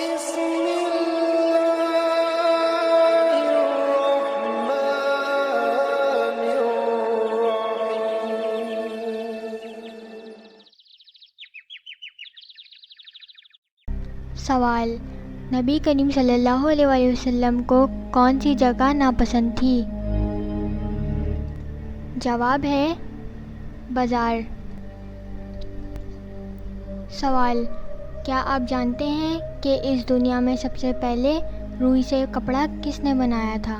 بسم الله الرحمن الرحیم۔ سوال: نبی کریم صلی اللہ علیہ وآلہ وسلم کو کون سی جگہ ناپسند تھی؟ جواب ہے بازار۔ سوال: کیا آپ جانتے ہیں کہ اس دنیا میں سب سے پہلے روئی سے کپڑا کس نے بنایا تھا؟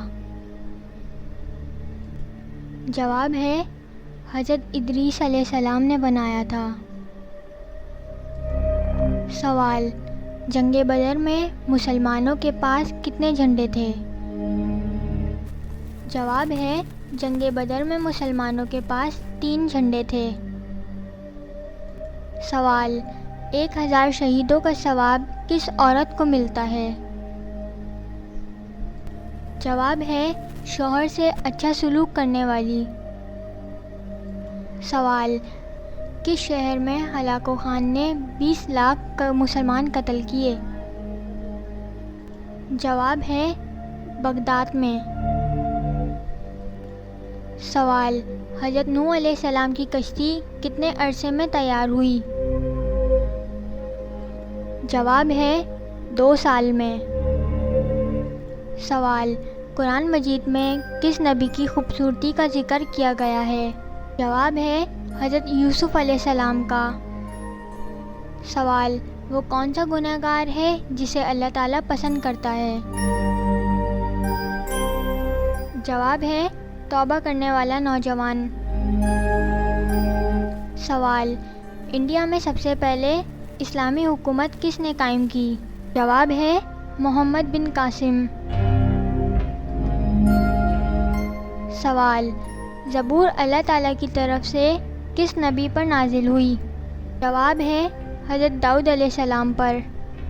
جواب ہے حضرت ادریس علیہ السلام نے بنایا تھا۔ سوال: جنگ بدر میں مسلمانوں کے پاس کتنے جھنڈے تھے؟ جواب ہے جنگ بدر میں مسلمانوں کے پاس 3 جھنڈے تھے۔ سوال: 1000 شہیدوں کا ثواب کس عورت کو ملتا ہے؟ جواب ہے شوہر سے اچھا سلوک کرنے والی۔ سوال: کس شہر میں ہلاکو خان نے 20 لاکھ مسلمان قتل کیے؟ جواب ہے بغداد میں۔ سوال: حضرت نوح علیہ السلام کی کشتی کتنے عرصے میں تیار ہوئی؟ جواب ہے 2 سال میں۔ سوال: قرآن مجید میں کس نبی کی خوبصورتی کا ذکر کیا گیا ہے؟ جواب ہے حضرت یوسف علیہ السلام کا۔ سوال: وہ کون سا گناہ گار ہے جسے اللہ تعالیٰ پسند کرتا ہے؟ جواب ہے توبہ کرنے والا نوجوان۔ سوال: انڈیا میں سب سے پہلے اسلامی حکومت کس نے قائم کی؟ جواب ہے محمد بن قاسم۔ سوال: زبور اللہ تعالیٰ کی طرف سے کس نبی پر نازل ہوئی؟ جواب ہے حضرت داؤد علیہ السلام پر۔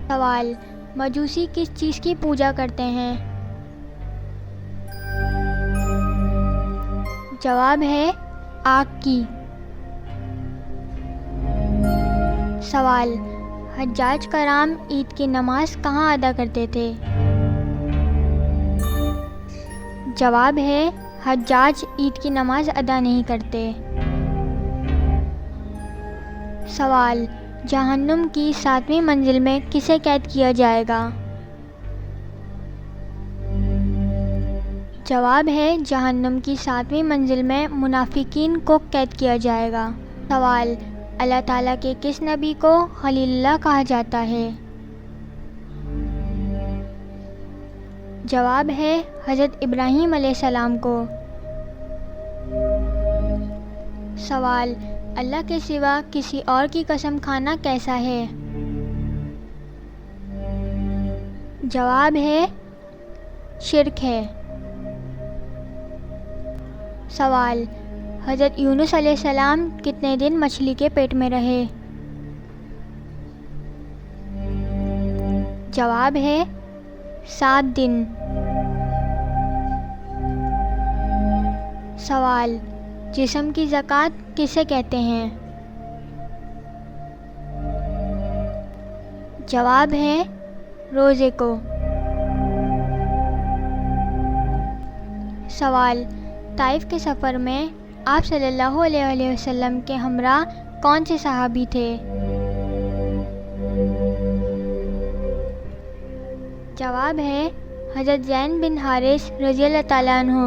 سوال: مجوسی کس چیز کی پوجا کرتے ہیں؟ جواب ہے آگ کی۔ سوال: حجاج کرام عید کی نماز کہاں ادا کرتے تھے؟ جواب ہے حجاج عید کی نماز ادا نہیں کرتے۔ سوال: جہنم کی 7ویں منزل میں کسے قید کیا جائے گا؟ جواب ہے جہنم کی 7ویں منزل میں منافقین کو قید کیا جائے گا۔ سوال: اللہ تعالیٰ کے کس نبی کو خلیل اللہ کہا جاتا ہے؟ جواب ہے حضرت ابراہیم علیہ السلام کو۔ سوال: اللہ کے سوا کسی اور کی قسم کھانا کیسا ہے؟ جواب ہے شرک ہے۔ سوال: حضرت یونس علیہ السلام کتنے دن مچھلی کے پیٹ میں رہے؟ جواب ہے 7 دن۔ سوال: جسم کی زکوٰۃ کسے کہتے ہیں؟ جواب ہے روزے کو۔ سوال: طائف کے سفر میں آپ صلی اللہ علیہ وسلم کے ہمراہ کون سے صحابی تھے؟ جواب ہے حضرت زید بن حارث رضی اللہ تعالیٰ عنہ۔